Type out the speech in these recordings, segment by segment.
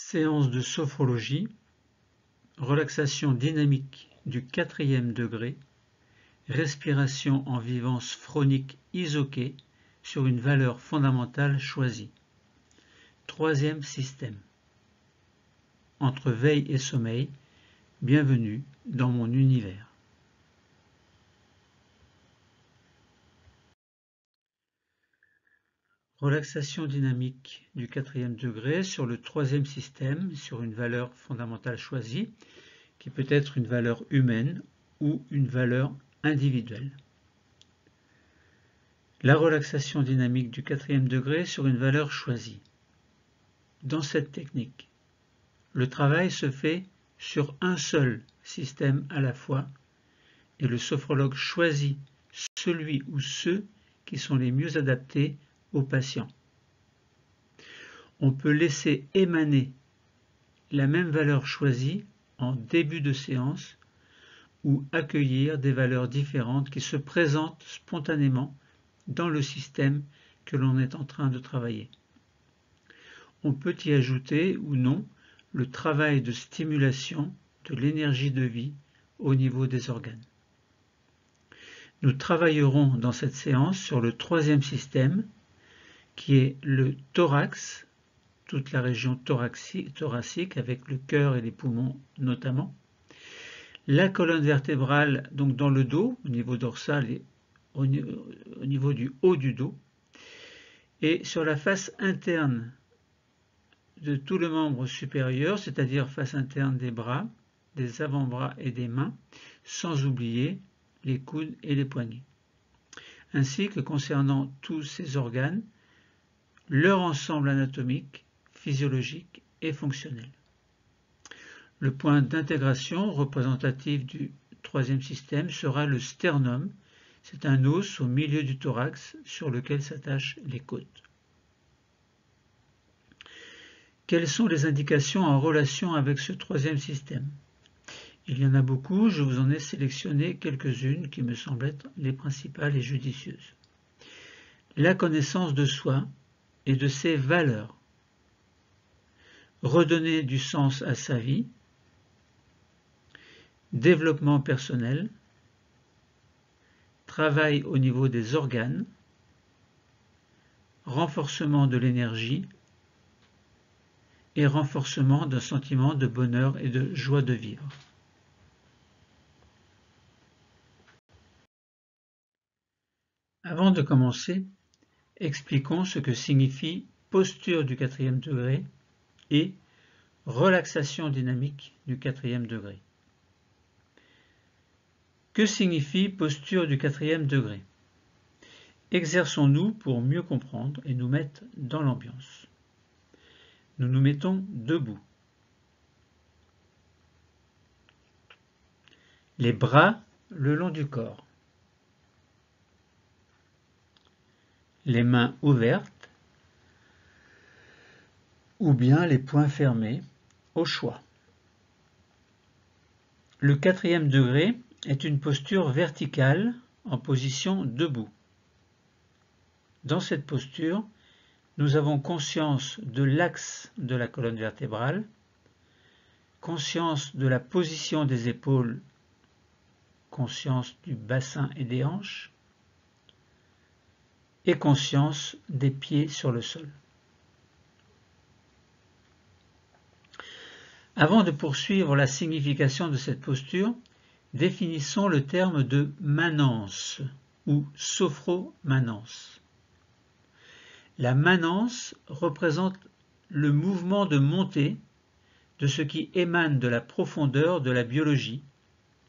Séance de sophrologie, relaxation dynamique du 4e degré, respiration en vivance phronique isoquée sur une valeur fondamentale choisie. 3e système. Entre veille et sommeil, bienvenue dans mon univers. Relaxation dynamique du 4e degré sur le 3e système, sur une valeur fondamentale choisie, qui peut être une valeur humaine ou une valeur individuelle. La relaxation dynamique du 4e degré sur une valeur choisie. Dans cette technique, le travail se fait sur un seul système à la fois et le sophrologue choisit celui ou ceux qui sont les mieux adaptés au patient. On peut laisser émaner la même valeur choisie en début de séance ou accueillir des valeurs différentes qui se présentent spontanément dans le système que l'on est en train de travailler. On peut y ajouter ou non le travail de stimulation de l'énergie de vie au niveau des organes. Nous travaillerons dans cette séance sur le 3e système qui est le thorax, toute la région thoracique avec le cœur et les poumons notamment, la colonne vertébrale donc dans le dos, au niveau dorsal et au niveau du haut du dos, et sur la face interne de tout le membre supérieur, c'est-à-dire face interne des bras, des avant-bras et des mains, sans oublier les coudes et les poignets, ainsi que concernant tous ces organes, leur ensemble anatomique, physiologique et fonctionnel. Le point d'intégration représentatif du 3e système sera le sternum. C'est un os au milieu du thorax sur lequel s'attachent les côtes. Quelles sont les indications en relation avec ce 3e système? Il y en a beaucoup, je vous en ai sélectionné quelques-unes qui me semblent être les principales et judicieuses. La connaissance de soi et de ses valeurs. Redonner du sens à sa vie. Développement personnel. Travail au niveau des organes. Renforcement de l'énergie. Et renforcement d'un sentiment de bonheur et de joie de vivre. Avant de commencer, expliquons ce que signifie posture du 4e degré et relaxation dynamique du 4e degré. Que signifie posture du 4e degré? Exerçons-nous pour mieux comprendre et nous mettre dans l'ambiance. Nous nous mettons debout. Les bras le long du corps. Les mains ouvertes ou bien les poings fermés, au choix. Le 4e degré est une posture verticale en position debout. Dans cette posture, nous avons conscience de l'axe de la colonne vertébrale, conscience de la position des épaules, conscience du bassin et des hanches, et conscience des pieds sur le sol. Avant de poursuivre la signification de cette posture, définissons le terme de manance ou sophromanance. La manance représente le mouvement de montée de ce qui émane de la profondeur de la biologie,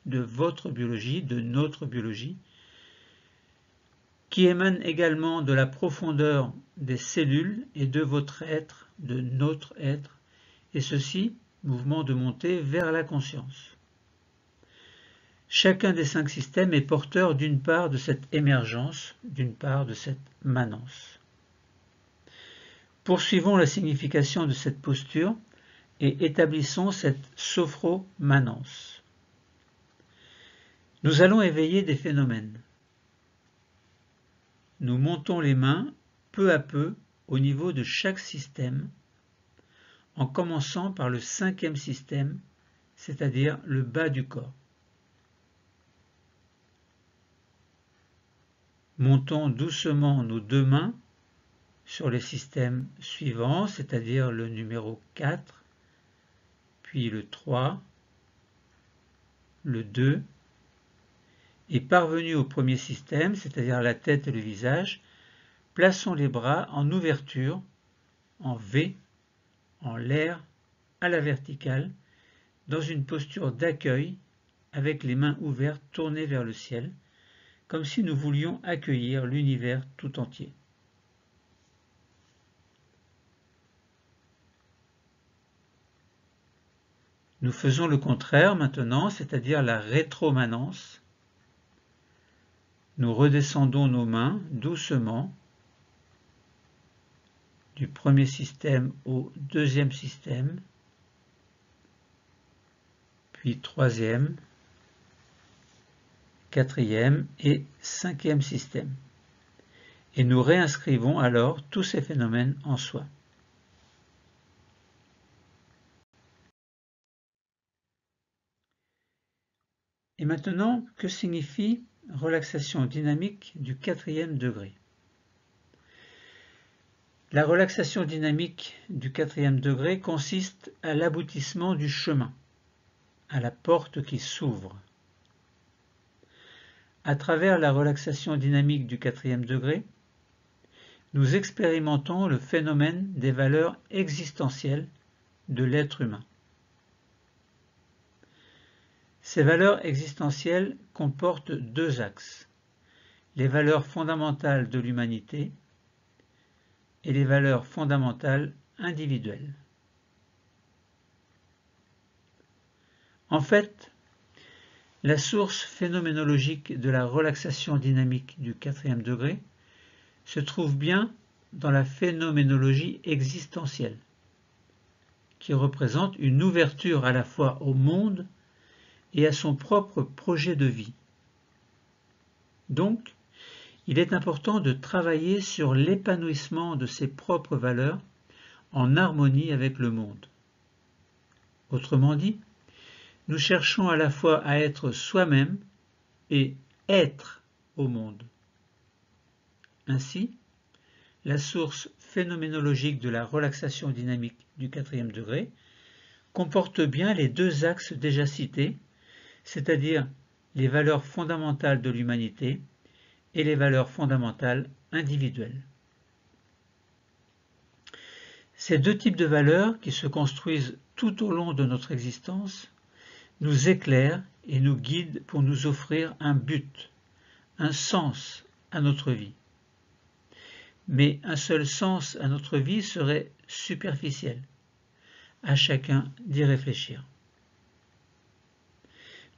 de votre biologie, de notre biologie, qui émane également de la profondeur des cellules et de votre être, de notre être, et ceci, mouvement de montée vers la conscience. Chacun des 5 systèmes est porteur d'une part de cette émergence, d'une part de cette manance. Poursuivons la signification de cette posture et établissons cette sophromanance. Nous allons éveiller des phénomènes. Nous montons les mains peu à peu au niveau de chaque système en commençant par le 5e système, c'est-à-dire le bas du corps. Montons doucement nos deux mains sur les systèmes suivants, c'est-à-dire le numéro 4, puis le 3, le 2, et parvenus au premier système, c'est-à-dire la tête et le visage, plaçons les bras en ouverture, en V, en l'air, à la verticale, dans une posture d'accueil, avec les mains ouvertes tournées vers le ciel, comme si nous voulions accueillir l'univers tout entier. Nous faisons le contraire maintenant, c'est-à-dire la rétromanence. Nous redescendons nos mains doucement du premier système au deuxième système, puis troisième, quatrième et cinquième système. Et nous réinscrivons alors tous ces phénomènes en soi. Et maintenant, que signifie relaxation dynamique du 4e degré? La relaxation dynamique du 4e degré consiste à l'aboutissement du chemin, à la porte qui s'ouvre. À travers la relaxation dynamique du 4e degré, nous expérimentons le phénomène des valeurs existentielles de l'être humain. Ces valeurs existentielles comportent deux axes, les valeurs fondamentales de l'humanité et les valeurs fondamentales individuelles. En fait, la source phénoménologique de la relaxation dynamique du 4e degré se trouve bien dans la phénoménologie existentielle, qui représente une ouverture à la fois au monde et à son propre projet de vie. Donc, il est important de travailler sur l'épanouissement de ses propres valeurs en harmonie avec le monde. Autrement dit, nous cherchons à la fois à être soi-même et être au monde. Ainsi, la source phénoménologique de la relaxation dynamique du 4e degré comporte bien les deux axes déjà cités, c'est-à-dire les valeurs fondamentales de l'humanité et les valeurs fondamentales individuelles. Ces deux types de valeurs, qui se construisent tout au long de notre existence, nous éclairent et nous guident pour nous offrir un but, un sens à notre vie. Mais un seul sens à notre vie serait superficiel. À chacun d'y réfléchir.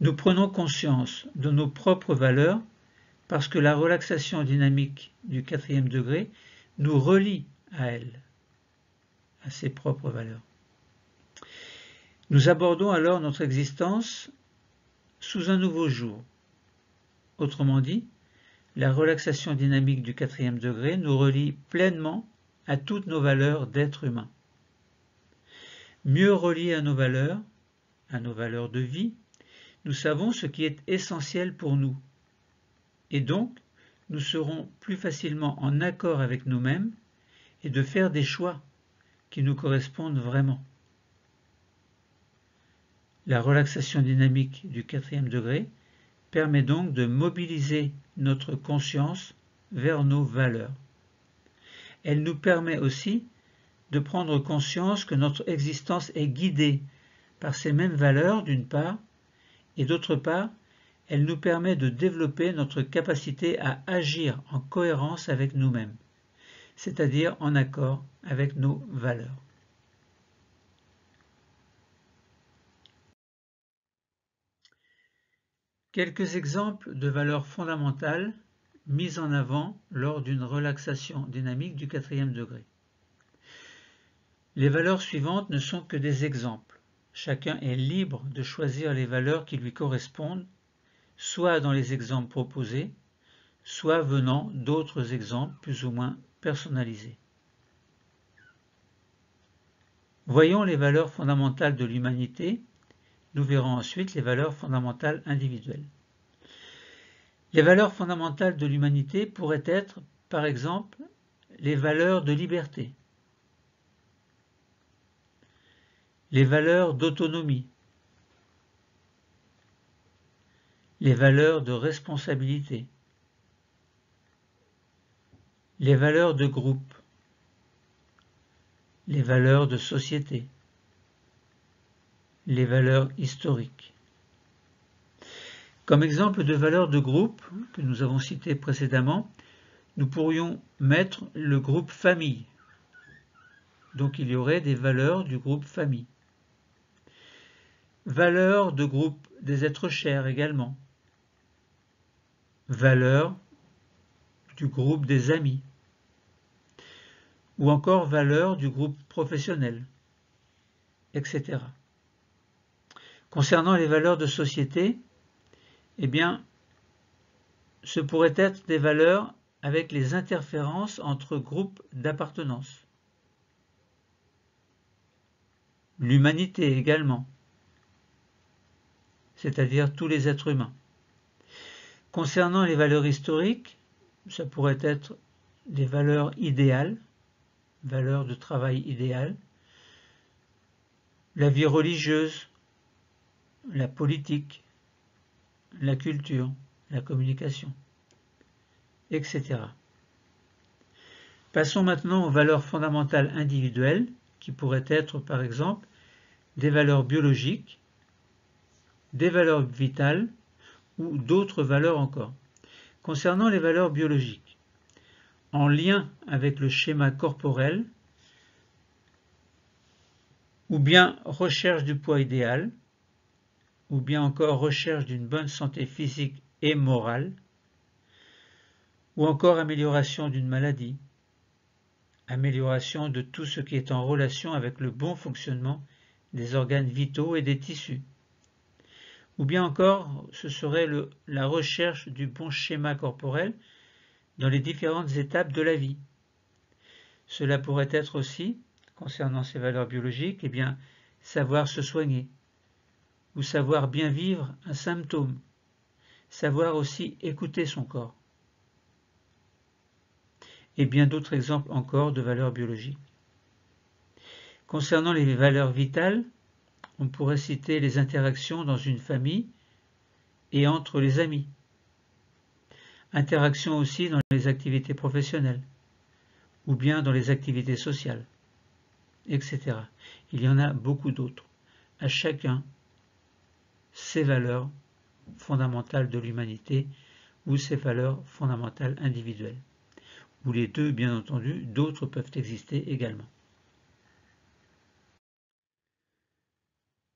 Nous prenons conscience de nos propres valeurs parce que la relaxation dynamique du 4e degré nous relie à elles, à ses propres valeurs. Nous abordons alors notre existence sous un nouveau jour. Autrement dit, la relaxation dynamique du 4e degré nous relie pleinement à toutes nos valeurs d'être humain. Mieux reliés à nos valeurs de vie, nous savons ce qui est essentiel pour nous. Et donc, nous serons plus facilement en accord avec nous-mêmes et de faire des choix qui nous correspondent vraiment. La relaxation dynamique du 4e degré permet donc de mobiliser notre conscience vers nos valeurs. Elle nous permet aussi de prendre conscience que notre existence est guidée par ces mêmes valeurs d'une part, et d'autre part, elle nous permet de développer notre capacité à agir en cohérence avec nous-mêmes, c'est-à-dire en accord avec nos valeurs. Quelques exemples de valeurs fondamentales mises en avant lors d'une relaxation dynamique du 4e degré. Les valeurs suivantes ne sont que des exemples. Chacun est libre de choisir les valeurs qui lui correspondent, soit dans les exemples proposés, soit venant d'autres exemples plus ou moins personnalisés. Voyons les valeurs fondamentales de l'humanité. Nous verrons ensuite les valeurs fondamentales individuelles. Les valeurs fondamentales de l'humanité pourraient être, par exemple, les valeurs de liberté, les valeurs d'autonomie, les valeurs de responsabilité, les valeurs de groupe, les valeurs de société, les valeurs historiques. Comme exemple de valeurs de groupe que nous avons cité précédemment, nous pourrions mettre le groupe famille. Donc il y aurait des valeurs du groupe famille. Valeurs de groupe des êtres chers également. Valeurs du groupe des amis. Ou encore valeurs du groupe professionnel, etc. Concernant les valeurs de société, eh bien, ce pourrait être des valeurs avec les interférences entre groupes d'appartenance. L'humanité également, c'est-à-dire tous les êtres humains. Concernant les valeurs historiques, ça pourrait être des valeurs idéales, valeurs de travail idéales, la vie religieuse, la politique, la culture, la communication, etc. Passons maintenant aux valeurs fondamentales individuelles, qui pourraient être par exemple des valeurs biologiques, des valeurs vitales ou d'autres valeurs encore. Concernant les valeurs biologiques, en lien avec le schéma corporel, ou bien recherche du poids idéal, ou bien encore recherche d'une bonne santé physique et morale, ou encore amélioration d'une maladie, amélioration de tout ce qui est en relation avec le bon fonctionnement des organes vitaux et des tissus. Ou bien encore, ce serait la recherche du bon schéma corporel dans les différentes étapes de la vie. Cela pourrait être aussi, concernant ces valeurs biologiques, savoir se soigner, ou savoir bien vivre un symptôme, savoir aussi écouter son corps. Et bien d'autres exemples encore de valeurs biologiques. Concernant les valeurs vitales, on pourrait citer les interactions dans une famille et entre les amis. Interactions aussi dans les activités professionnelles, ou bien dans les activités sociales, etc. Il y en a beaucoup d'autres. À chacun, ses valeurs fondamentales de l'humanité ou ses valeurs fondamentales individuelles. Ou les deux, bien entendu, d'autres peuvent exister également.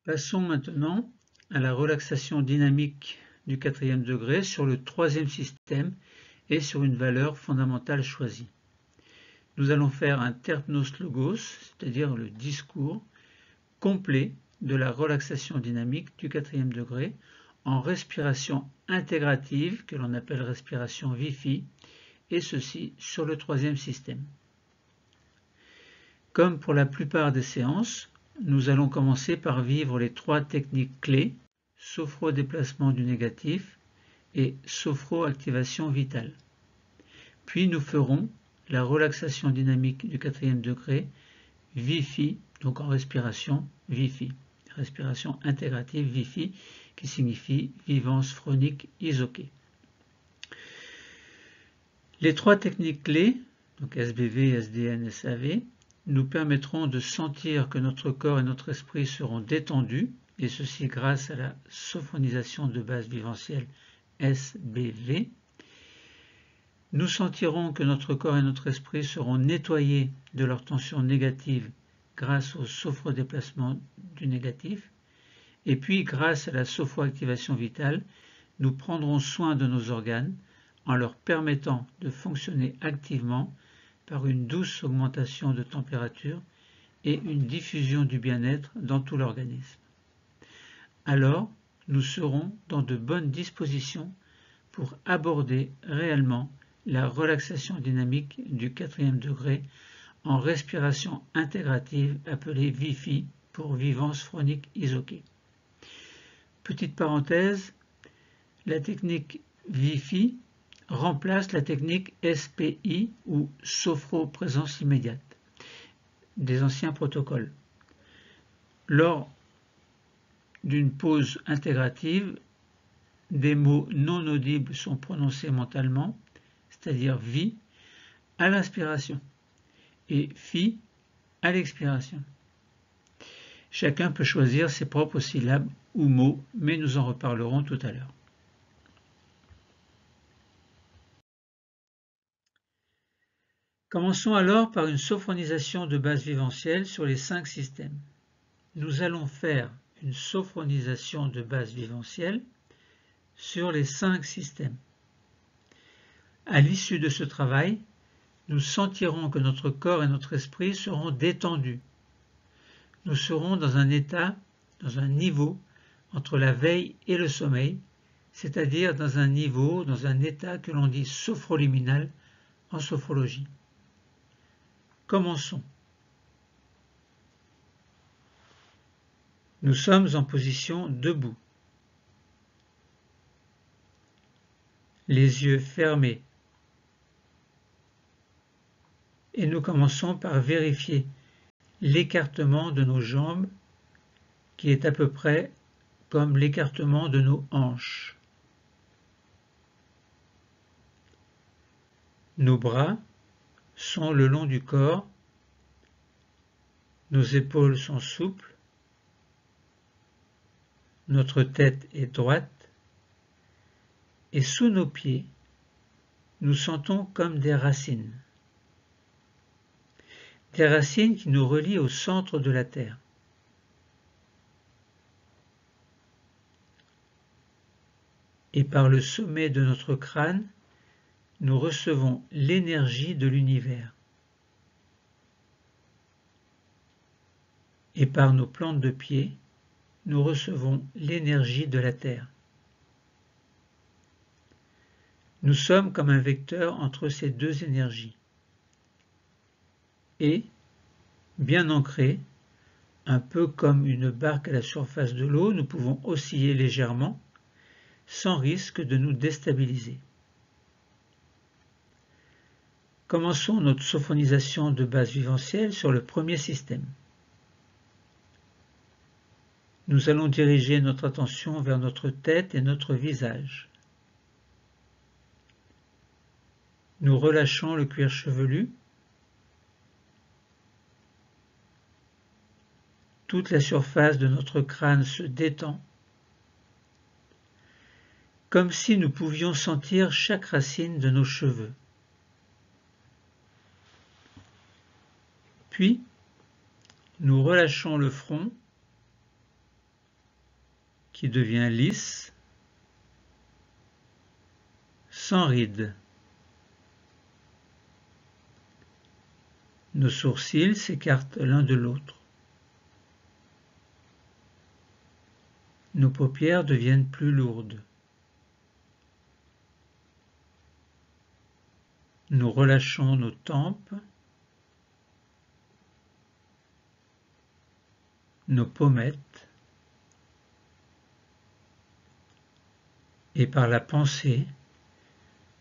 Passons maintenant à la relaxation dynamique du 4e degré sur le 3e système et sur une valeur fondamentale choisie. Nous allons faire un terpnos logos, c'est-à-dire le discours complet de la relaxation dynamique du 4e degré en respiration intégrative, que l'on appelle respiration Vifi, et ceci sur le 3e système. Comme pour la plupart des séances, nous allons commencer par vivre les 3 techniques clés, sophro-déplacement du négatif et sophro-activation vitale. Puis nous ferons la relaxation dynamique du 4e degré, Vifi, donc en respiration Vifi, respiration intégrative Vifi, qui signifie vivance phronique isoquée. Les 3 techniques clés, donc SBV, SDN, SAV, nous permettront de sentir que notre corps et notre esprit seront détendus, et ceci grâce à la sophronisation de base viventielle SBV. Nous sentirons que notre corps et notre esprit seront nettoyés de leur tension négative grâce au sophrodéplacement du négatif. Et puis, grâce à la sophroactivation vitale, nous prendrons soin de nos organes en leur permettant de fonctionner activement par une douce augmentation de température et une diffusion du bien-être dans tout l'organisme. Alors, nous serons dans de bonnes dispositions pour aborder réellement la relaxation dynamique du 4e degré en respiration intégrative appelée VIFI pour vivance phrénique isoquée. Petite parenthèse, la technique VIFI remplace la technique SPI ou sophroprésence immédiate des anciens protocoles. Lors d'une pause intégrative, des mots non audibles sont prononcés mentalement, c'est-à-dire VI à l'inspiration et FI à l'expiration. Chacun peut choisir ses propres syllabes ou mots, mais nous en reparlerons tout à l'heure. Commençons alors par une sophronisation de base viventielle sur les 5 systèmes. Nous allons faire une sophronisation de base viventielle sur les 5 systèmes. À l'issue de ce travail, nous sentirons que notre corps et notre esprit seront détendus. Nous serons dans un état, dans un niveau entre la veille et le sommeil, c'est-à-dire dans un niveau, dans un état que l'on dit sophroliminal en sophrologie. Commençons. Nous sommes en position debout. Les yeux fermés. Et nous commençons par vérifier l'écartement de nos jambes qui est à peu près comme l'écartement de nos hanches. Nos bras sont le long du corps, nos épaules sont souples, notre tête est droite et sous nos pieds, nous sentons comme des racines. Des racines qui nous relient au centre de la Terre. Et par le sommet de notre crâne, nous recevons l'énergie de l'univers. Et par nos plantes de pied, nous recevons l'énergie de la Terre. Nous sommes comme un vecteur entre ces deux énergies. Et, bien ancrés, un peu comme une barque à la surface de l'eau, nous pouvons osciller légèrement, sans risque de nous déstabiliser. Commençons notre sophronisation de base viventielle sur le premier système. Nous allons diriger notre attention vers notre tête et notre visage. Nous relâchons le cuir chevelu. Toute la surface de notre crâne se détend, comme si nous pouvions sentir chaque racine de nos cheveux. Puis, nous relâchons le front, qui devient lisse, sans rides. Nos sourcils s'écartent l'un de l'autre. Nos paupières deviennent plus lourdes. Nous relâchons nos tempes, nos pommettes, et par la pensée,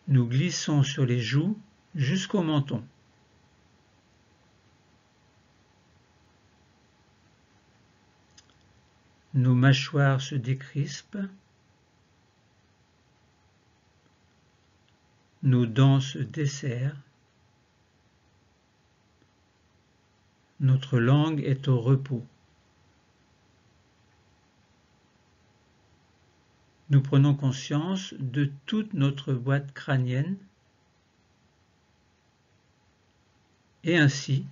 nous glissons sur les joues jusqu'au menton. Nos mâchoires se décrispent, nos dents se desserrent, notre langue est au repos. Nous prenons conscience de toute notre boîte crânienne et ainsi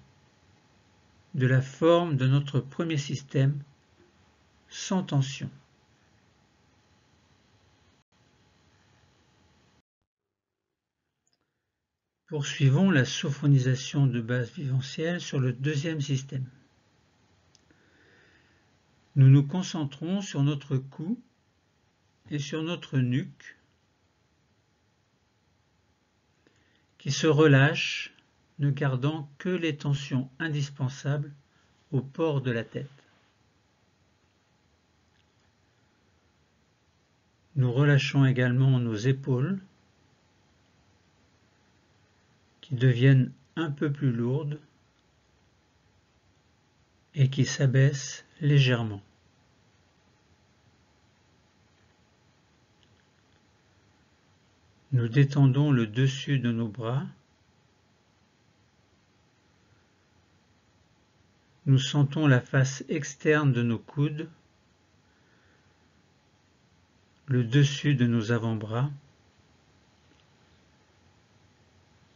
de la forme de notre premier système sans tension. Poursuivons la sophronisation de base viventielle sur le deuxième système. Nous nous concentrons sur notre cou et sur notre nuque qui se relâchent ne gardant que les tensions indispensables au port de la tête. Nous relâchons également nos épaules qui deviennent un peu plus lourdes et qui s'abaissent légèrement. Nous détendons le dessus de nos bras. Nous sentons la face externe de nos coudes, le dessus de nos avant-bras,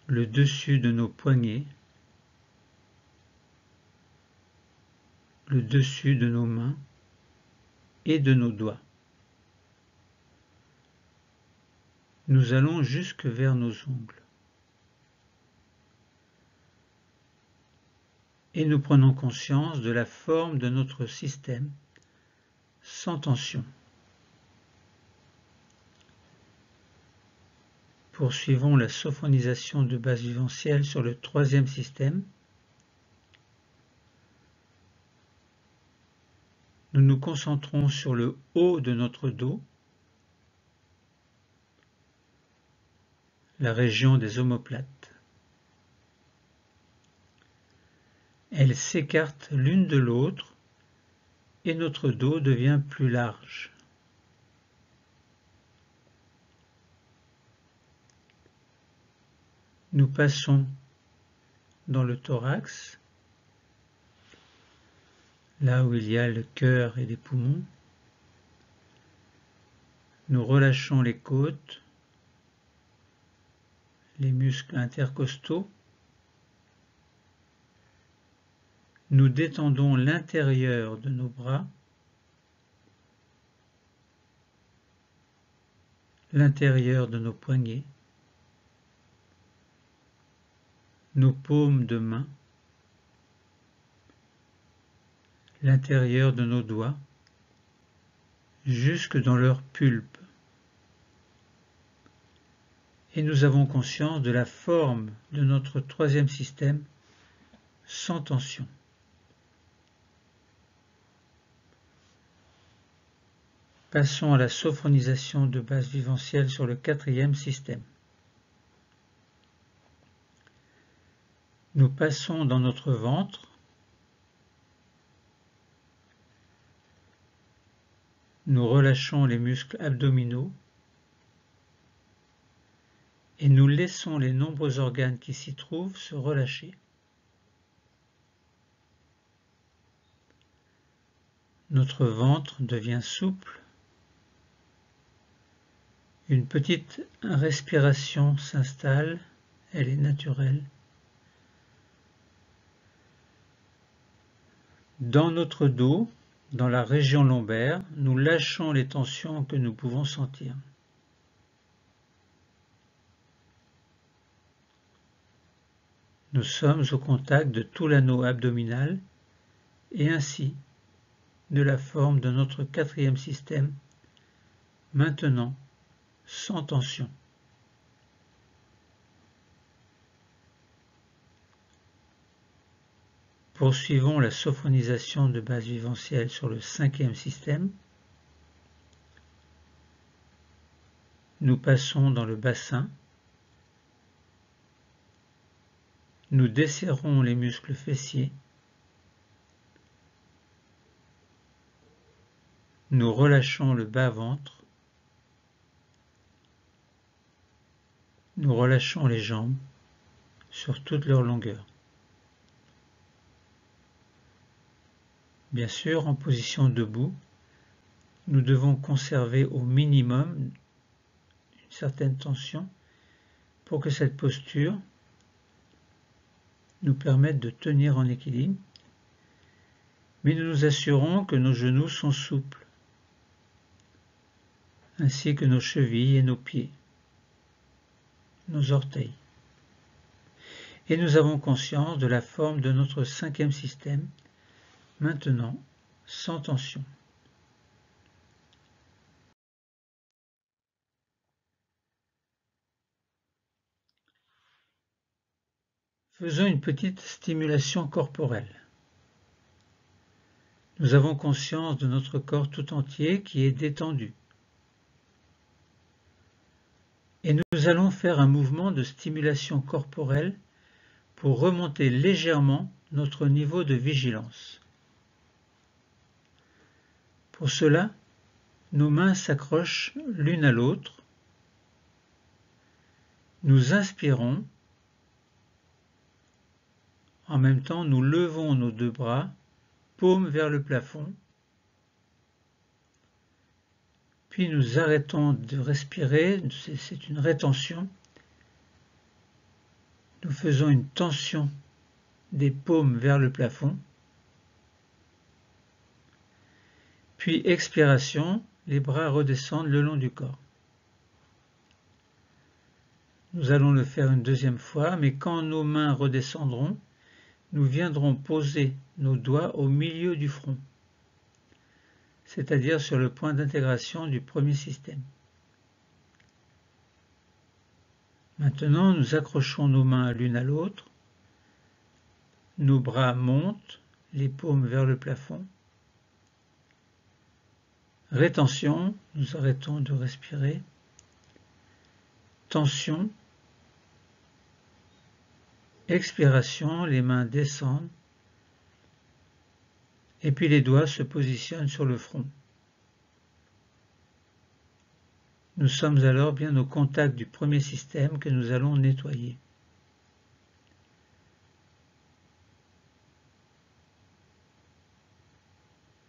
le dessus de nos poignets, le dessus de nos mains et de nos doigts. Nous allons jusque vers nos ongles. Et nous prenons conscience de la forme de notre système sans tension. Poursuivons la sophronisation de base viventielle sur le troisième système. Nous nous concentrons sur le haut de notre dos, la région des omoplates. Elles s'écartent l'une de l'autre et notre dos devient plus large. Nous passons dans le thorax, là où il y a le cœur et les poumons. Nous relâchons les côtes, les muscles intercostaux. Nous détendons l'intérieur de nos bras, l'intérieur de nos poignets, nos paumes de main, l'intérieur de nos doigts, jusque dans leur pulpe. Et nous avons conscience de la forme de notre troisième système sans tension. Passons à la sophronisation de base viventielle sur le quatrième système. Nous passons dans notre ventre, nous relâchons les muscles abdominaux et nous laissons les nombreux organes qui s'y trouvent se relâcher. Notre ventre devient souple. Une petite respiration s'installe, elle est naturelle. Dans notre dos, dans la région lombaire, nous lâchons les tensions que nous pouvons sentir. Nous sommes au contact de tout l'anneau abdominal et ainsi de la forme de notre quatrième système, maintenant sans tension. Poursuivons la sophronisation de base viventielle sur le cinquième système. Nous passons dans le bassin. Nous desserrons les muscles fessiers. Nous relâchons le bas-ventre. Nous relâchons les jambes sur toute leur longueur. Bien sûr, en position debout, nous devons conserver au minimum une certaine tension pour que cette posture nous permette de tenir en équilibre, mais nous nous assurons que nos genoux sont souples, ainsi que nos chevilles et nos pieds, nos orteils. Et nous avons conscience de la forme de notre cinquième système, maintenant sans tension. Faisons une petite stimulation corporelle. Nous avons conscience de notre corps tout entier qui est détendu. Et nous allons faire un mouvement de stimulation corporelle pour remonter légèrement notre niveau de vigilance. Pour cela, nos mains s'accrochent l'une à l'autre. Nous inspirons. En même temps, nous levons nos deux bras, paumes vers le plafond. Puis nous arrêtons de respirer, c'est une rétention. Nous faisons une tension des paumes vers le plafond. Puis expiration, les bras redescendent le long du corps. Nous allons le faire une deuxième fois, mais quand nos mains redescendront, nous viendrons poser nos doigts au milieu du front, c'est-à-dire sur le point d'intégration du premier système. Maintenant, nous accrochons nos mains l'une à l'autre, nos bras montent, les paumes vers le plafond. Rétention, nous arrêtons de respirer. Tension. Expiration, les mains descendent. Et puis les doigts se positionnent sur le front. Nous sommes alors bien au contact du premier système que nous allons nettoyer.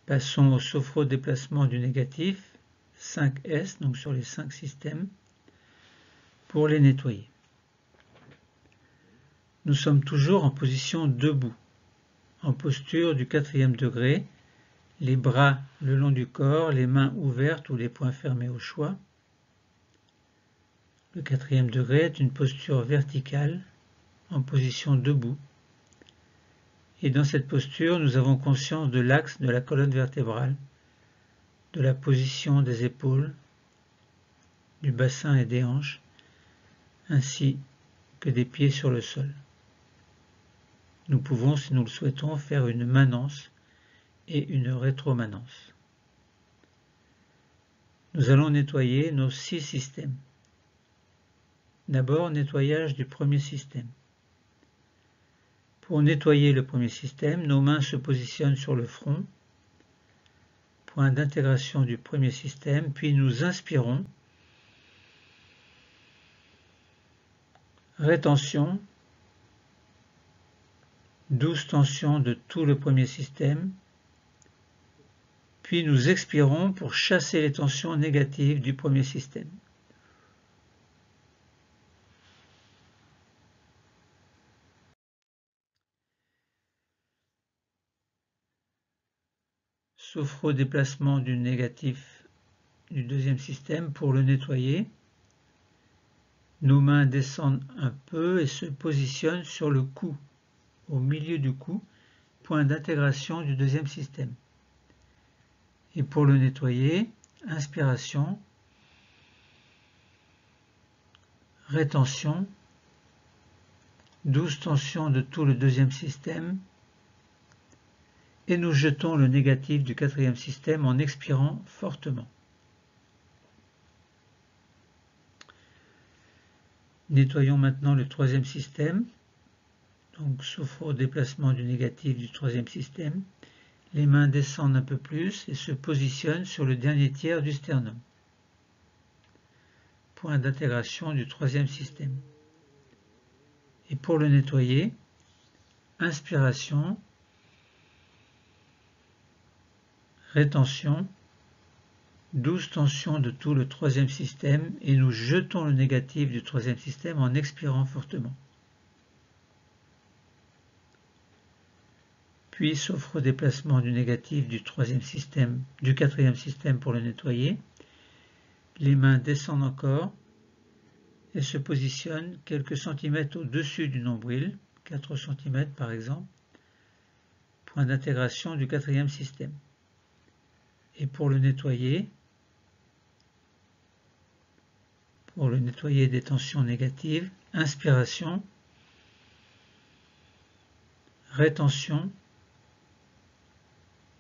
Passons au sophrodéplacement du négatif, 5S, donc sur les 5 systèmes, pour les nettoyer. Nous sommes toujours en position debout, en posture du 4e degré, les bras le long du corps, les mains ouvertes ou les poings fermés au choix. Le 4e degré est une posture verticale, en position debout. Et dans cette posture, nous avons conscience de l'axe de la colonne vertébrale, de la position des épaules, du bassin et des hanches, ainsi que des pieds sur le sol. Nous pouvons, si nous le souhaitons, faire une manance et une rétromanance. Nous allons nettoyer nos 6 systèmes. D'abord, nettoyage du premier système. Pour nettoyer le premier système, nos mains se positionnent sur le front, point d'intégration du premier système, puis nous inspirons, rétention, douce tension de tout le premier système, puis nous expirons pour chasser les tensions négatives du premier système. Sophrodéplacement du négatif du deuxième système pour le nettoyer. Nos mains descendent un peu et se positionnent sur le cou, au milieu du cou, point d'intégration du deuxième système. Et pour le nettoyer, inspiration, rétention, douce tension de tout le deuxième système, et nous jetons le négatif du 4e système en expirant fortement. Nettoyons maintenant le 3e système, donc sophrodéplacement du négatif du 3e système. Les mains descendent un peu plus et se positionnent sur le dernier tiers du sternum, point d'intégration du 3e système. Et pour le nettoyer, inspiration, rétention, douce tension de tout le 3e système et nous jetons le négatif du 3e système en expirant fortement. Puis sophrodéplacement du négatif du 3e système, du 4e système pour le nettoyer. Les mains descendent encore et se positionnent quelques centimètres au-dessus du nombril, 4 cm par exemple, point d'intégration du 4e système. Et pour le nettoyer des tensions négatives, inspiration, rétention,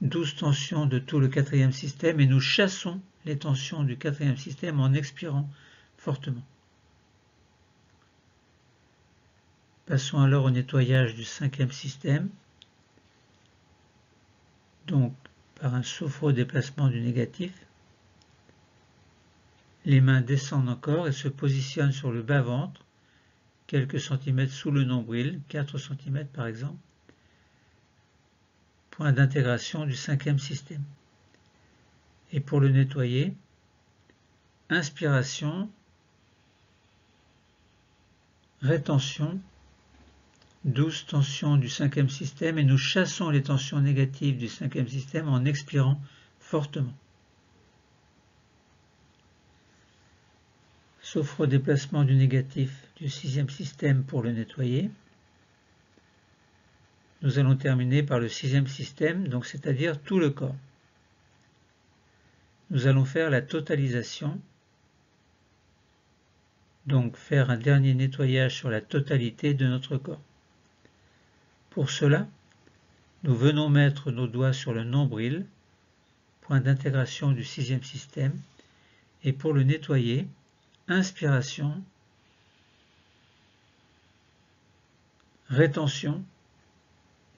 douce tension de tout le quatrième système et nous chassons les tensions du quatrième système en expirant fortement. Passons alors au nettoyage du cinquième système, donc par un sophro-déplacement du négatif. Les mains descendent encore et se positionnent sur le bas-ventre, quelques centimètres sous le nombril, 4 cm par exemple, point d'intégration du cinquième système. Et pour le nettoyer, inspiration, rétention, douce tension du cinquième système et nous chassons les tensions négatives du cinquième système en expirant fortement. Sophro-déplacement du négatif du sixième système pour le nettoyer. Nous allons terminer par le sixième système, donc c'est-à-dire tout le corps. Nous allons faire la totalisation, donc faire un dernier nettoyage sur la totalité de notre corps. Pour cela, nous venons mettre nos doigts sur le nombril, point d'intégration du sixième système, et pour le nettoyer, inspiration, rétention,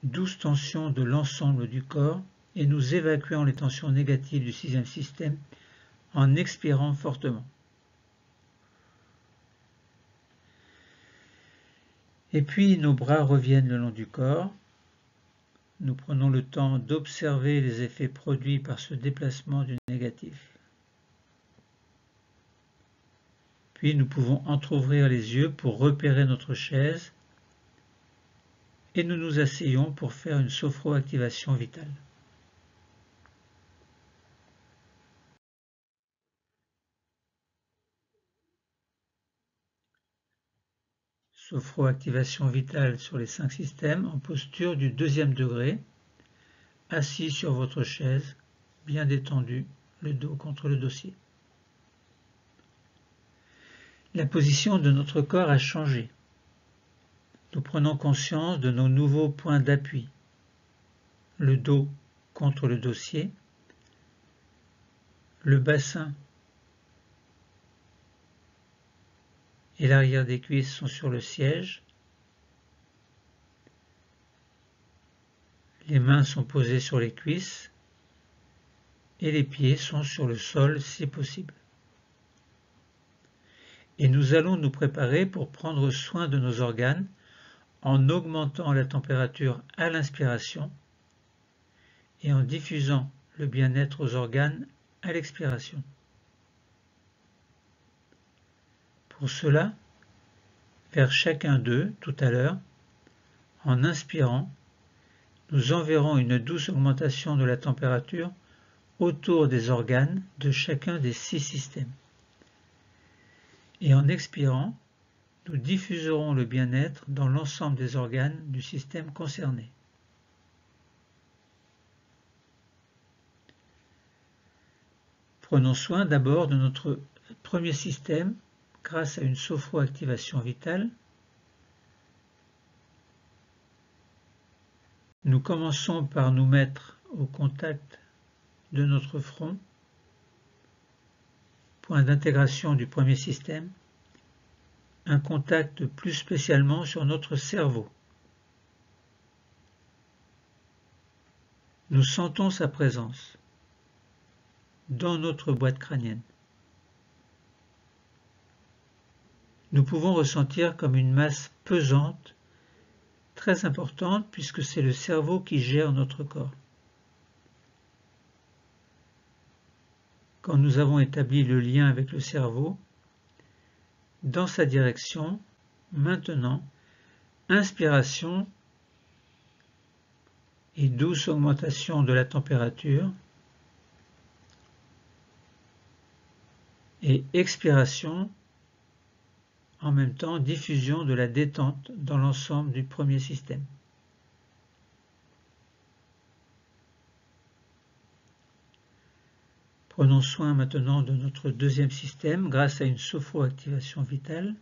douce tension de l'ensemble du corps, et nous évacuons les tensions négatives du sixième système en expirant fortement. Et puis nos bras reviennent le long du corps. Nous prenons le temps d'observer les effets produits par ce déplacement du négatif. Puis nous pouvons entrouvrir les yeux pour repérer notre chaise et nous nous asseyons pour faire une sophro-activation vitale. Sophro-activation vitale sur les 5 systèmes en posture du deuxième degré, assis sur votre chaise, bien détendu, le dos contre le dossier. La position de notre corps a changé. Nous prenons conscience de nos nouveaux points d'appui. Le dos contre le dossier, le bassin et l'arrière des cuisses sont sur le siège. Les mains sont posées sur les cuisses et les pieds sont sur le sol si possible. Et nous allons nous préparer pour prendre soin de nos organes en augmentant la température à l'inspiration et en diffusant le bien-être aux organes à l'expiration. Pour cela, vers chacun d'eux, tout à l'heure, en inspirant, nous enverrons une douce augmentation de la température autour des organes de chacun des 6 systèmes. Et en expirant, nous diffuserons le bien-être dans l'ensemble des organes du système concerné. Prenons soin d'abord de notre premier système grâce à une sophro-activation vitale. Nous commençons par nous mettre au contact de notre front, point d'intégration du premier système, un contact plus spécialement sur notre cerveau. Nous sentons sa présence dans notre boîte crânienne. Nous pouvons ressentir comme une masse pesante, très importante puisque c'est le cerveau qui gère notre corps. Quand nous avons établi le lien avec le cerveau, dans sa direction, maintenant, inspiration et douce augmentation de la température, et expiration, en même temps diffusion de la détente dans l'ensemble du premier système. Prenons soin maintenant de notre deuxième système grâce à une sophro-activation vitale.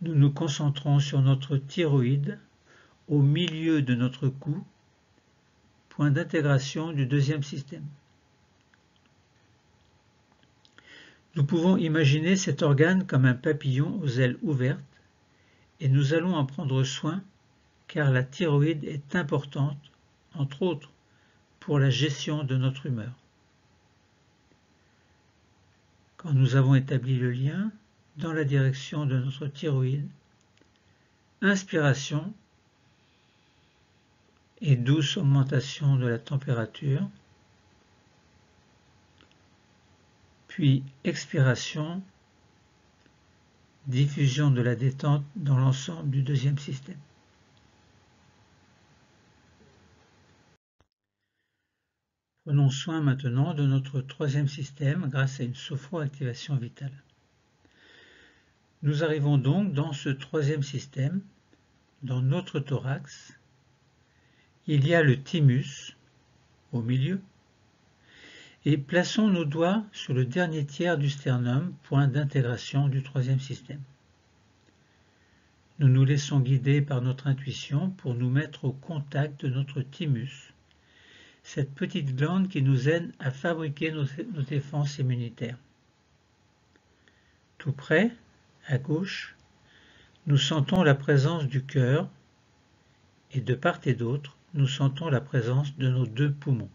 nous nous concentrons sur notre thyroïde au milieu de notre cou, point d'intégration du deuxième système. Nous pouvons imaginer cet organe comme un papillon aux ailes ouvertes et nous allons en prendre soin car la thyroïde est importante, entre autres, pour la gestion de notre humeur. Quand nous avons établi le lien dans la direction de notre thyroïde, inspiration et douce augmentation de la température, puis expiration, diffusion de la détente dans l'ensemble du deuxième système. Prenons soin maintenant de notre troisième système grâce à une sophroactivation vitale. Nous arrivons donc dans ce troisième système, dans notre thorax. Il y a le thymus au milieu et plaçons nos doigts sur le dernier tiers du sternum, point d'intégration du troisième système. Nous nous laissons guider par notre intuition pour nous mettre au contact de notre thymus, cette petite glande qui nous aide à fabriquer nos défenses immunitaires. Tout près, à gauche, nous sentons la présence du cœur et de part et d'autre, nous sentons la présence de nos deux poumons.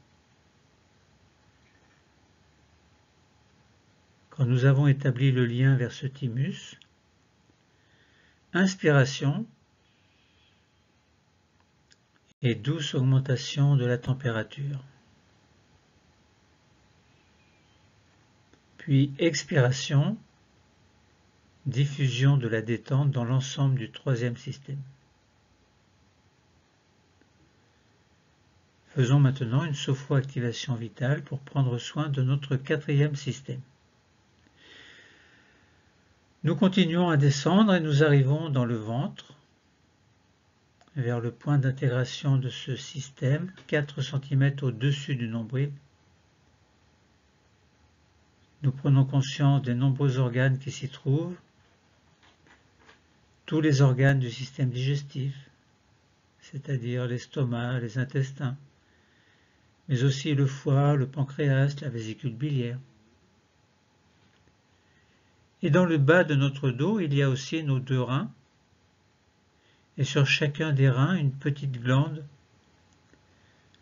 Quand nous avons établi le lien vers ce thymus, inspiration et douce augmentation de la température. Puis expiration, diffusion de la détente dans l'ensemble du troisième système. Faisons maintenant une sophroactivation vitale pour prendre soin de notre quatrième système. Nous continuons à descendre et nous arrivons dans le ventre, vers le point d'intégration de ce système, 4 cm au-dessus du nombril. Nous prenons conscience des nombreux organes qui s'y trouvent, tous les organes du système digestif, c'est-à-dire l'estomac, les intestins, mais aussi le foie, le pancréas, la vésicule biliaire. Et dans le bas de notre dos, il y a aussi nos deux reins, et sur chacun des reins, une petite glande,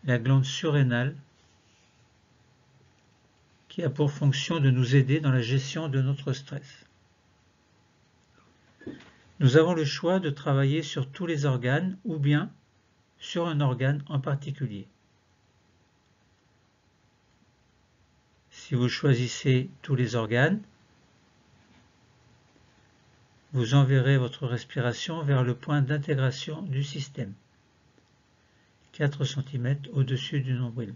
la glande surrénale, qui a pour fonction de nous aider dans la gestion de notre stress. Nous avons le choix de travailler sur tous les organes ou bien sur un organe en particulier. Si vous choisissez tous les organes, vous enverrez votre respiration vers le point d'intégration du système, 4 cm au-dessus du nombril.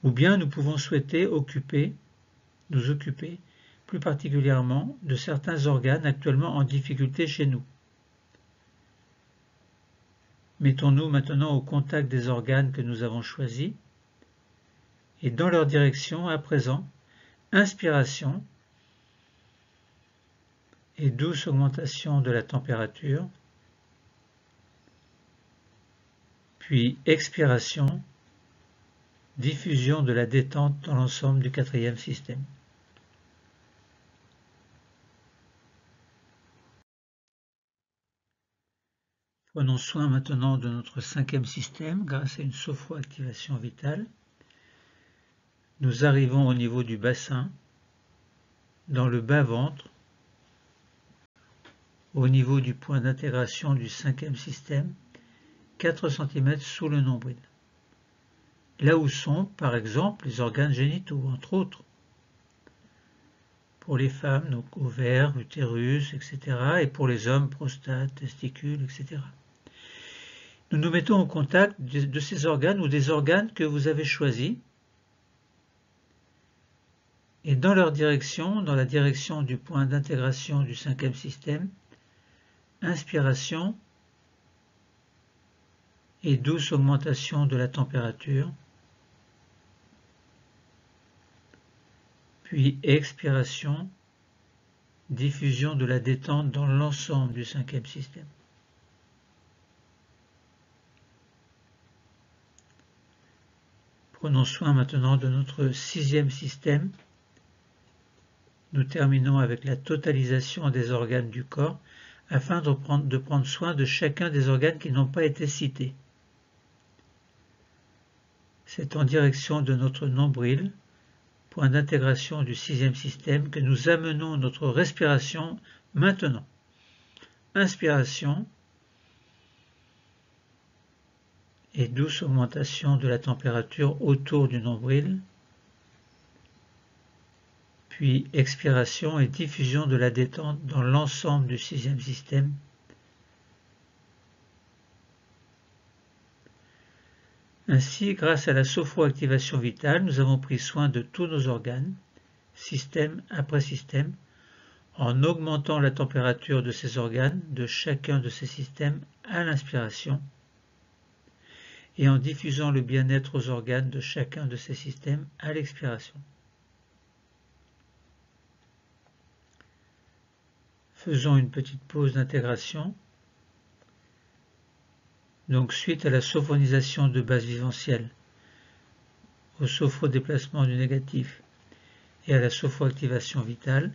Ou bien nous pouvons souhaiter nous occuper plus particulièrement de certains organes actuellement en difficulté chez nous. Mettons-nous maintenant au contact des organes que nous avons choisis et dans leur direction à présent, inspiration et douce augmentation de la température, puis expiration, diffusion de la détente dans l'ensemble du quatrième système. Prenons soin maintenant de notre cinquième système grâce à une sophroactivation vitale. Nous arrivons au niveau du bassin, dans le bas-ventre, au niveau du point d'intégration du cinquième système, 4 cm sous le nombril. Là où sont, par exemple, les organes génitaux, entre autres. Pour les femmes, donc ovaires, utérus, etc. Et pour les hommes, prostate, testicules, etc. Nous nous mettons au contact de ces organes ou des organes que vous avez choisis. Et dans leur direction, dans la direction du point d'intégration du cinquième système, inspiration et douce augmentation de la température, puis expiration, diffusion de la détente dans l'ensemble du cinquième système. Prenons soin maintenant de notre sixième système. Nous terminons avec la totalisation des organes du corps afin de prendre soin de chacun des organes qui n'ont pas été cités. C'est en direction de notre nombril, point d'intégration du sixième système, que nous amenons notre respiration maintenant. Inspiration et douce augmentation de la température autour du nombril, puis expiration et diffusion de la détente dans l'ensemble du sixième système. Ainsi, grâce à la sophroactivation vitale, nous avons pris soin de tous nos organes, système après système, en augmentant la température de ces organes, de chacun de ces systèmes à l'inspiration, et en diffusant le bien-être aux organes de chacun de ces systèmes à l'expiration. Faisons une petite pause d'intégration. Donc, suite à la sophronisation de base viventielle, au sophrodéplacement du négatif et à la sophroactivation vitale,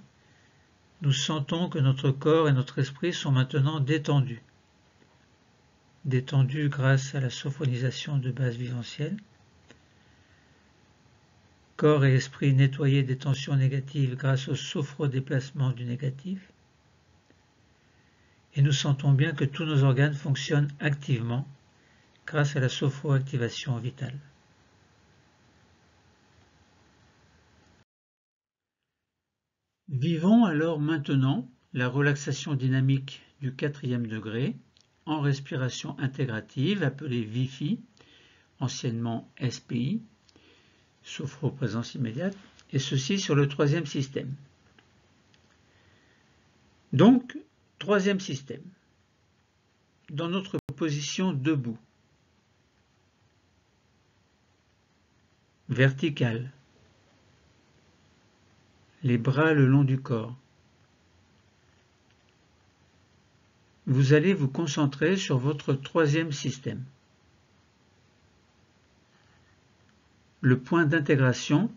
nous sentons que notre corps et notre esprit sont maintenant détendus. Détendus grâce à la sophronisation de base viventielle. Corps et esprit nettoyés des tensions négatives grâce au sophrodéplacement du négatif. Et nous sentons bien que tous nos organes fonctionnent activement grâce à la sophroactivation vitale. Vivons alors maintenant la relaxation dynamique du quatrième degré en respiration intégrative appelée VIFI, anciennement SPI, sophroprésence immédiate, et ceci sur le troisième système. Donc, troisième système, dans notre position debout, verticale, les bras le long du corps. Vous allez vous concentrer sur votre troisième système. Le point d'intégration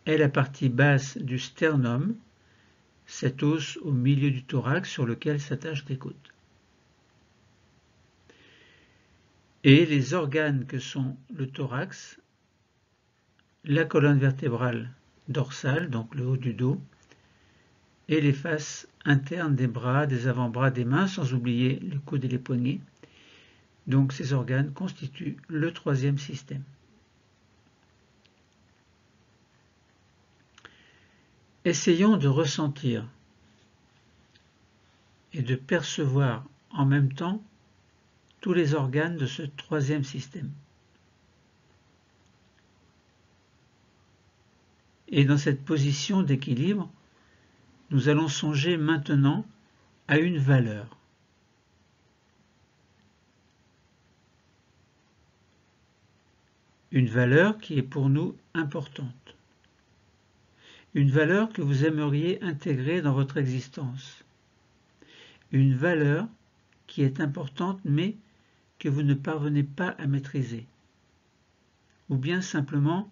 est la partie basse du sternum, cet os au milieu du thorax sur lequel s'attachent les côtes. Et les organes que sont le thorax, la colonne vertébrale dorsale, donc le haut du dos, et les faces internes des bras, des avant-bras, des mains, sans oublier les coudes et les poignets. Donc ces organes constituent le troisième système. Essayons de ressentir et de percevoir en même temps tous les organes de ce troisième système. Et dans cette position d'équilibre, nous allons songer maintenant à une valeur. Une valeur qui est pour nous importante. Une valeur que vous aimeriez intégrer dans votre existence. Une valeur qui est importante mais que vous ne parvenez pas à maîtriser. Ou bien simplement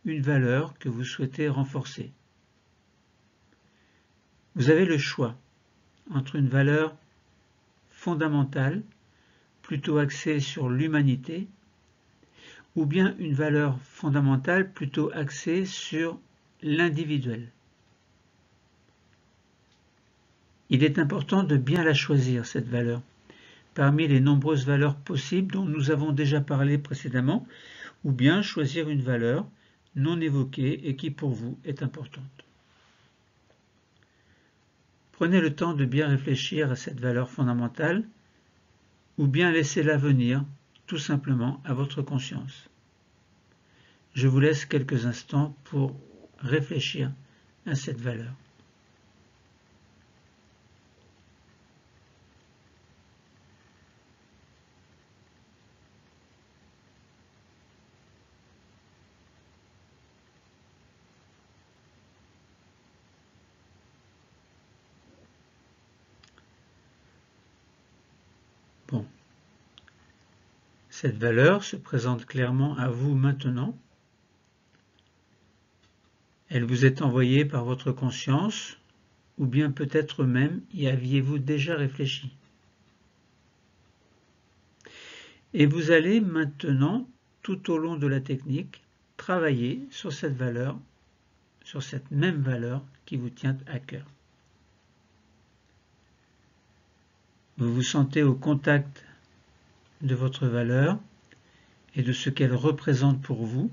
une valeur que vous souhaitez renforcer. Vous avez le choix entre une valeur fondamentale, plutôt axée sur l'humanité, ou bien une valeur fondamentale plutôt axée sur l'individuel. Il est important de bien la choisir, cette valeur, parmi les nombreuses valeurs possibles dont nous avons déjà parlé précédemment, ou bien choisir une valeur non évoquée et qui pour vous est importante. Prenez le temps de bien réfléchir à cette valeur fondamentale, ou bien laissez-la venir tout simplement à votre conscience. Je vous laisse quelques instants pour réfléchir à cette valeur. Cette valeur se présente clairement à vous maintenant. Elle vous est envoyée par votre conscience, ou bien peut-être même y aviez-vous déjà réfléchi. Et vous allez maintenant, tout au long de la technique, travailler sur cette valeur, sur cette même valeur qui vous tient à cœur. Vous vous sentez au contact de votre valeur et de ce qu'elle représente pour vous,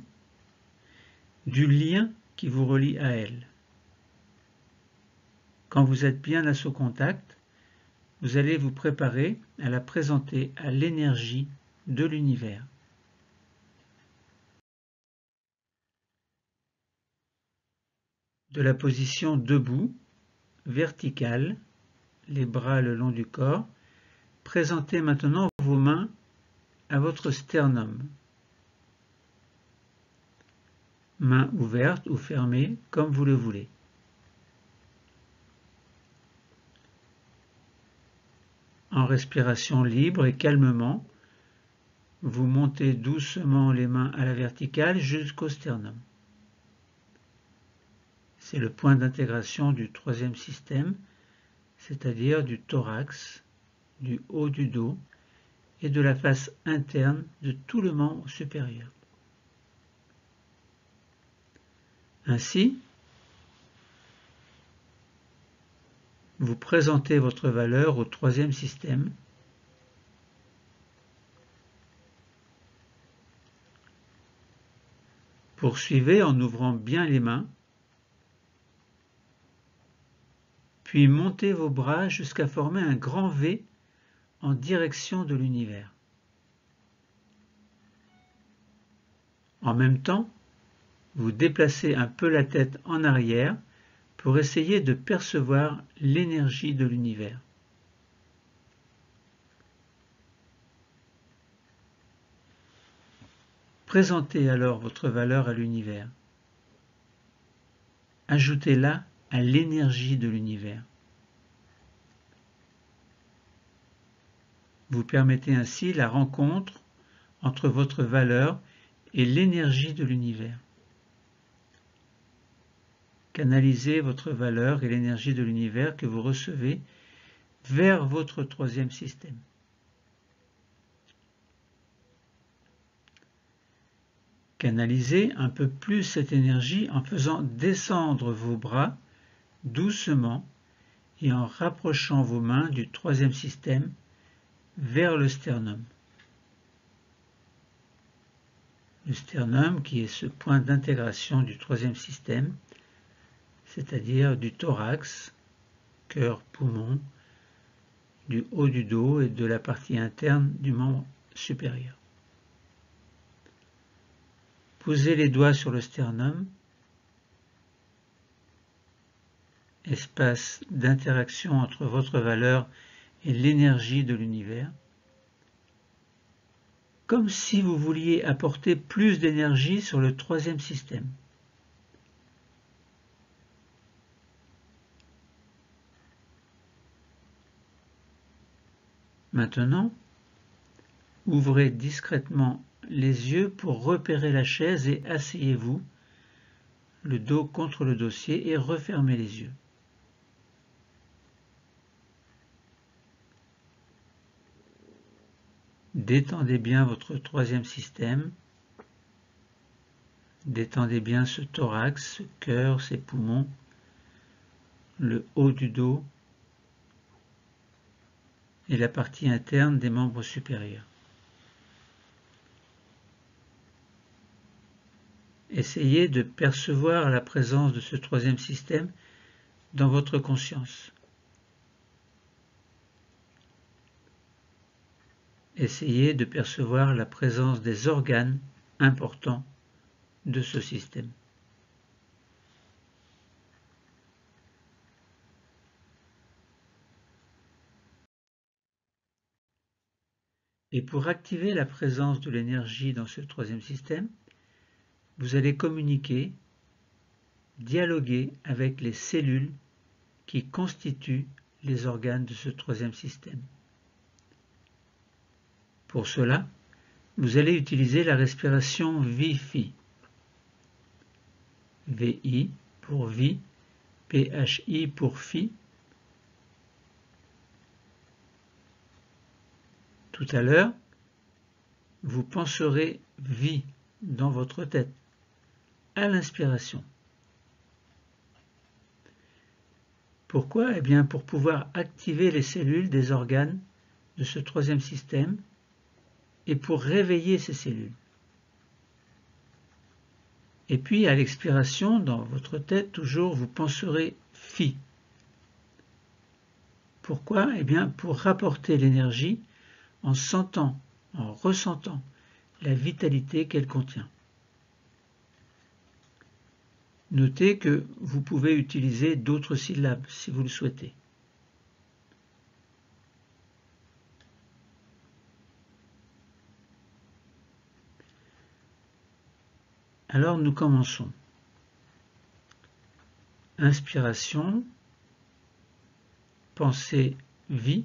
du lien qui vous relie à elle. Quand vous êtes bien à ce contact, vous allez vous préparer à la présenter à l'énergie de l'univers. De la position debout, verticale, les bras le long du corps, présentez maintenant vos mains à votre sternum. Mains ouvertes ou fermées comme vous le voulez. En respiration libre et calmement, vous montez doucement les mains à la verticale jusqu'au sternum. C'est le point d'intégration du troisième système, c'est-à-dire du thorax, du haut du dos et de la face interne de tout le membre supérieur. Ainsi, vous présentez votre valeur au troisième système. Poursuivez en ouvrant bien les mains, puis montez vos bras jusqu'à former un grand V en direction de l'univers. En même temps, vous déplacez un peu la tête en arrière pour essayer de percevoir l'énergie de l'univers. Présentez alors votre valeur à l'univers. Ajoutez-la à l'énergie de l'univers. Vous permettez ainsi la rencontre entre votre valeur et l'énergie de l'univers. Canalisez votre valeur et l'énergie de l'univers que vous recevez vers votre troisième système. Canalisez un peu plus cette énergie en faisant descendre vos bras doucement et en rapprochant vos mains du troisième système vers le sternum. Le sternum qui est ce point d'intégration du troisième système, c'est-à-dire du thorax, cœur, poumon, du haut du dos et de la partie interne du membre supérieur. Posez les doigts sur le sternum, espace d'interaction entre votre valeur et l'énergie de l'univers, comme si vous vouliez apporter plus d'énergie sur le troisième système. Maintenant, ouvrez discrètement les yeux pour repérer la chaise et asseyez-vous, le dos contre le dossier, et refermez les yeux. Détendez bien votre troisième système, détendez bien ce thorax, ce cœur, ces poumons, le haut du dos et la partie interne des membres supérieurs. Essayez de percevoir la présence de ce troisième système dans votre conscience. Essayez de percevoir la présence des organes importants de ce système. Et pour activer la présence de l'énergie dans ce troisième système, vous allez communiquer, dialoguer avec les cellules qui constituent les organes de ce troisième système. Pour cela, vous allez utiliser la respiration VI. VI pour vie, PHI pour phi. Tout à l'heure, vous penserez vie dans votre tête à l'inspiration. Pourquoi? Eh bien, pour pouvoir activer les cellules des organes de ce troisième système et pour réveiller ces cellules. Et puis, à l'expiration, dans votre tête, toujours, vous penserez phi. Pourquoi? Eh bien, pour rapporter l'énergie en sentant, en ressentant la vitalité qu'elle contient. Notez que vous pouvez utiliser d'autres syllabes si vous le souhaitez. Alors nous commençons. Inspiration, pensée, vie,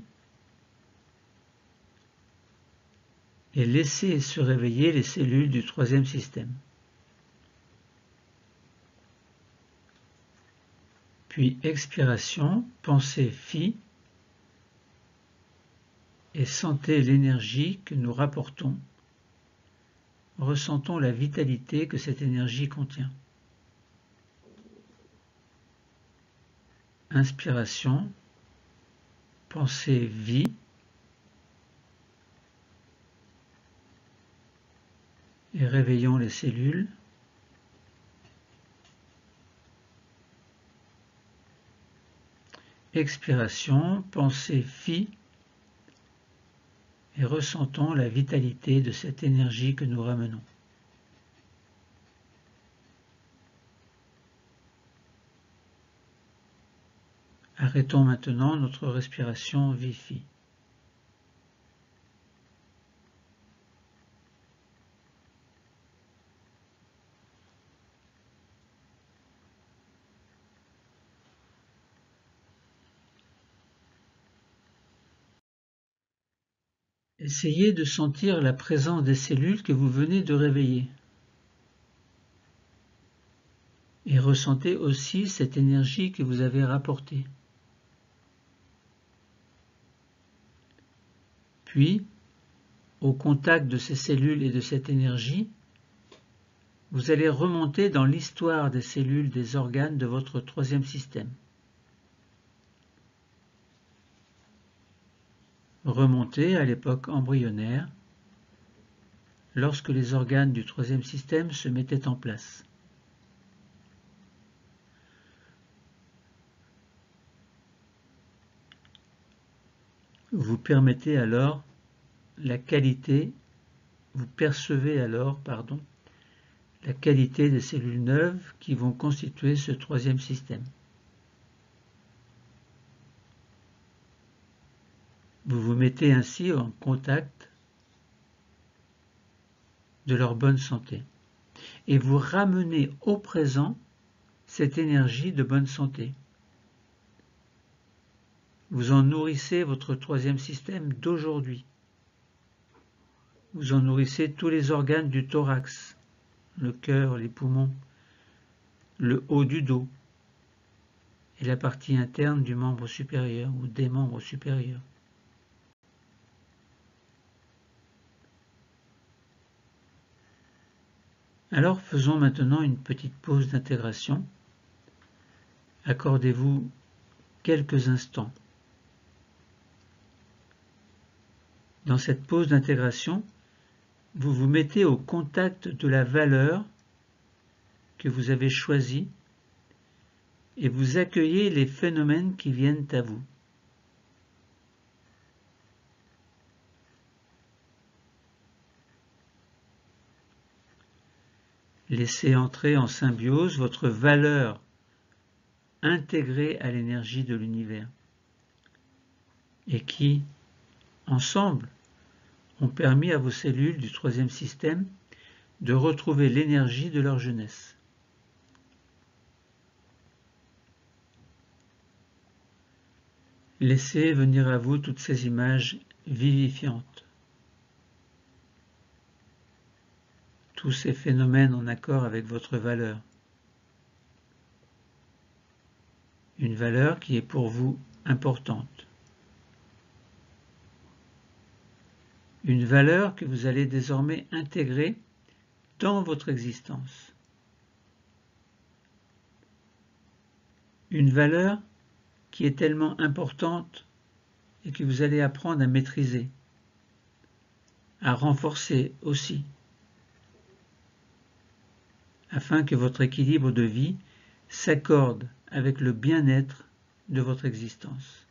et laissez se réveiller les cellules du troisième système. Puis expiration, pensée, phi, et sentez l'énergie que nous rapportons. Ressentons la vitalité que cette énergie contient. Inspiration, pensée, vie, et réveillons les cellules. Expiration, pensée, phi, et ressentons la vitalité de cette énergie que nous ramenons. Arrêtons maintenant notre respiration vie-phi. Essayez de sentir la présence des cellules que vous venez de réveiller. Et ressentez aussi cette énergie que vous avez rapportée. Puis, au contact de ces cellules et de cette énergie, vous allez remonter dans l'histoire des cellules des organes de votre troisième système. Remontez à l'époque embryonnaire, lorsque les organes du troisième système se mettaient en place. Vous percevez alors la qualité des cellules neuves qui vont constituer ce troisième système. Vous vous mettez ainsi en contact de leur bonne santé et vous ramenez au présent cette énergie de bonne santé. Vous en nourrissez votre troisième système d'aujourd'hui. Vous en nourrissez tous les organes du thorax, le cœur, les poumons, le haut du dos et la partie interne du membre supérieur ou des membres supérieurs. Alors faisons maintenant une petite pause d'intégration. Accordez-vous quelques instants. Dans cette pause d'intégration, vous vous mettez au contact de la valeur que vous avez choisie et vous accueillez les phénomènes qui viennent à vous. Laissez entrer en symbiose votre valeur intégrée à l'énergie de l'univers et qui, ensemble, ont permis à vos cellules du troisième système de retrouver l'énergie de leur jeunesse. Laissez venir à vous toutes ces images vivifiantes. tous ces phénomènes en accord avec votre valeur. Une valeur qui est pour vous importante. Une valeur que vous allez désormais intégrer dans votre existence. Une valeur qui est tellement importante et que vous allez apprendre à maîtriser, à renforcer aussi, afin que votre équilibre de vie s'accorde avec le bien-être de votre existence.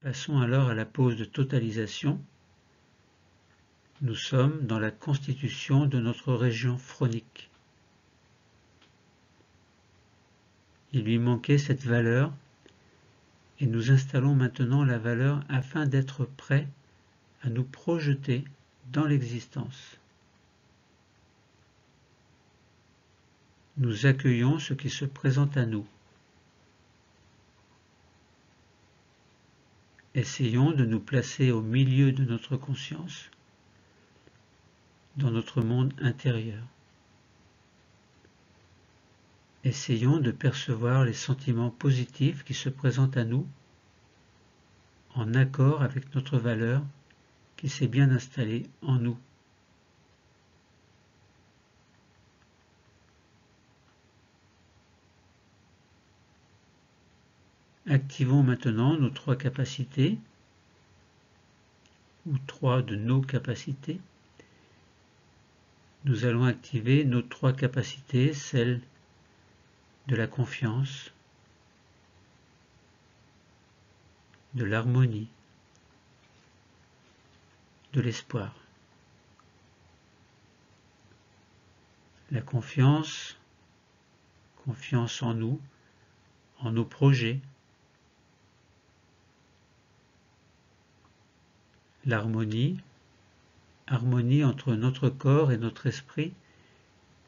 Passons alors à la pause de totalisation. Nous sommes dans la constitution de notre région phronique. Il lui manquait cette valeur et nous installons maintenant la valeur afin d'être prêts à nous projeter dans l'existence. Nous accueillons ce qui se présente à nous. Essayons de nous placer au milieu de notre conscience, dans notre monde intérieur. Essayons de percevoir les sentiments positifs qui se présentent à nous, en accord avec notre valeur qui s'est bien installée en nous. Activons maintenant nos 3 capacités, ou 3 de nos capacités. Nous allons activer nos 3 capacités, celles de la confiance, de l'harmonie, de l'espoir. La confiance en nous, en nos projets. L'harmonie, harmonie entre notre corps et notre esprit,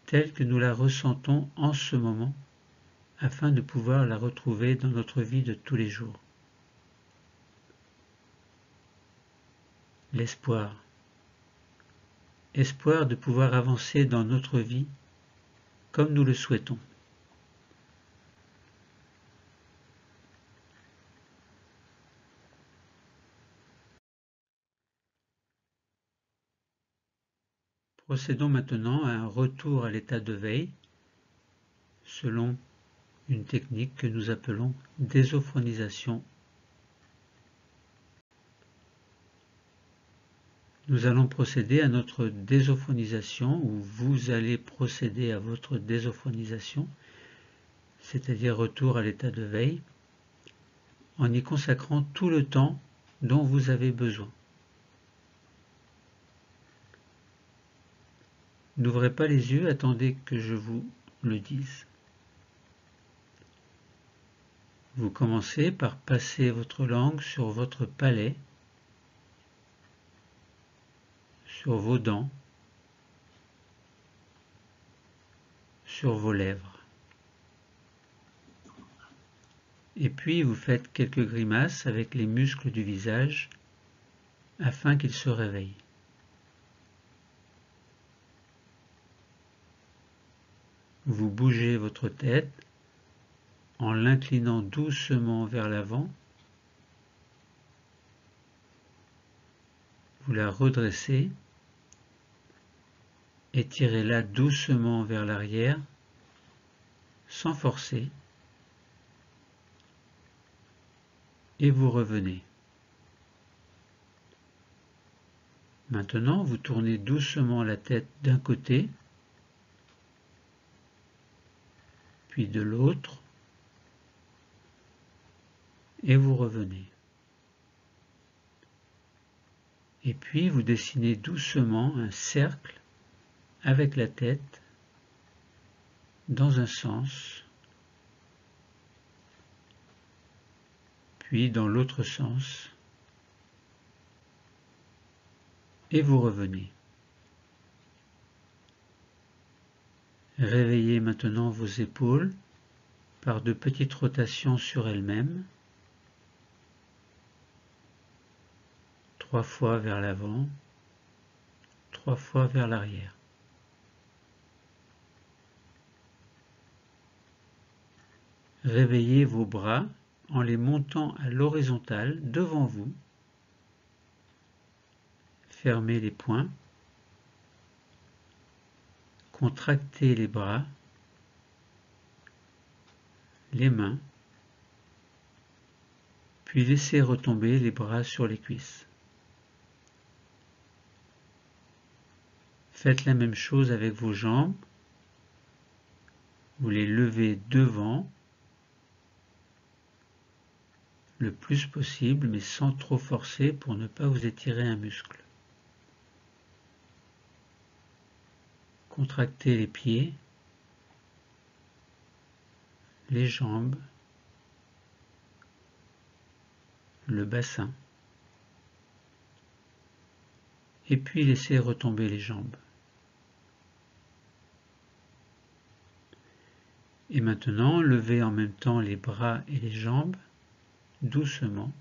telle que nous la ressentons en ce moment, afin de pouvoir la retrouver dans notre vie de tous les jours. L'espoir, espoir de pouvoir avancer dans notre vie comme nous le souhaitons. Procédons maintenant à un retour à l'état de veille, selon une technique que nous appelons désophonisation. Nous allons procéder à notre désophonisation, ou vous allez procéder à votre désophonisation, c'est-à-dire retour à l'état de veille, en y consacrant tout le temps dont vous avez besoin. N'ouvrez pas les yeux, attendez que je vous le dise. Vous commencez par passer votre langue sur votre palais, sur vos dents, sur vos lèvres. Et puis vous faites quelques grimaces avec les muscles du visage afin qu'ils se réveillent. Vous bougez votre tête en l'inclinant doucement vers l'avant. Vous la redressez, étirez-la doucement vers l'arrière, sans forcer, et vous revenez. Maintenant, vous tournez doucement la tête d'un côté, puis de l'autre, et vous revenez. Et puis vous dessinez doucement un cercle avec la tête dans un sens, puis dans l'autre sens, et vous revenez. Réveillez maintenant vos épaules, par de petites rotations sur elle-même, 3 fois vers l'avant, 3 fois vers l'arrière. Réveillez vos bras en les montant à l'horizontale devant vous. Fermez les poings. Contractez les bras, les mains, puis laissez retomber les bras sur les cuisses. Faites la même chose avec vos jambes. Vous les levez devant le plus possible, mais sans trop forcer pour ne pas vous étirer un muscle. Contractez les pieds, les jambes, le bassin, et puis laissez retomber les jambes. Et maintenant, levez en même temps les bras et les jambes, doucement,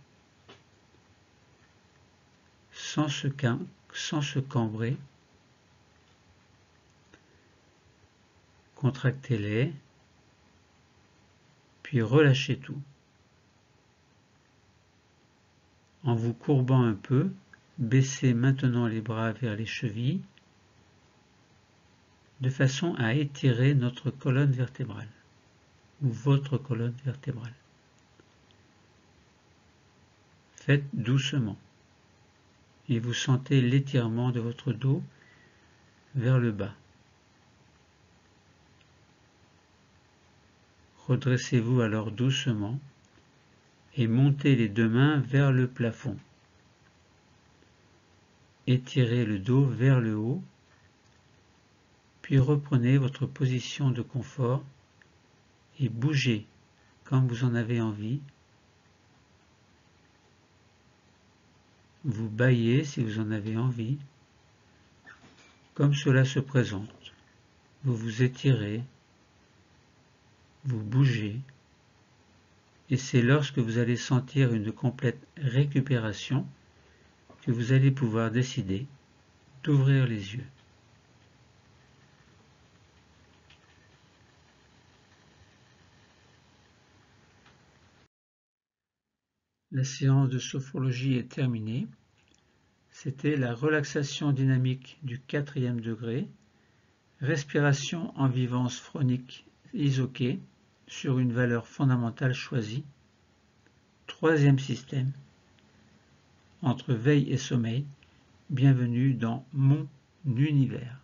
sans se cambrer. Contractez-les, puis relâchez tout. En vous courbant un peu, baissez maintenant les bras vers les chevilles, de façon à étirer notre colonne vertébrale, ou votre colonne vertébrale. Faites doucement, et vous sentez l'étirement de votre dos vers le bas. Redressez-vous alors doucement et montez les deux mains vers le plafond. Étirez le dos vers le haut, puis reprenez votre position de confort et bougez quand vous en avez envie. Vous bâillez si vous en avez envie, comme cela se présente. Vous vous étirez, vous bougez, et c'est lorsque vous allez sentir une complète récupération que vous allez pouvoir décider d'ouvrir les yeux. La séance de sophrologie est terminée. C'était la relaxation dynamique du 4e degré, respiration en vivance phronique isoquée sur une valeur fondamentale choisie, 3e système, entre veille et sommeil. Bienvenue dans mon univers.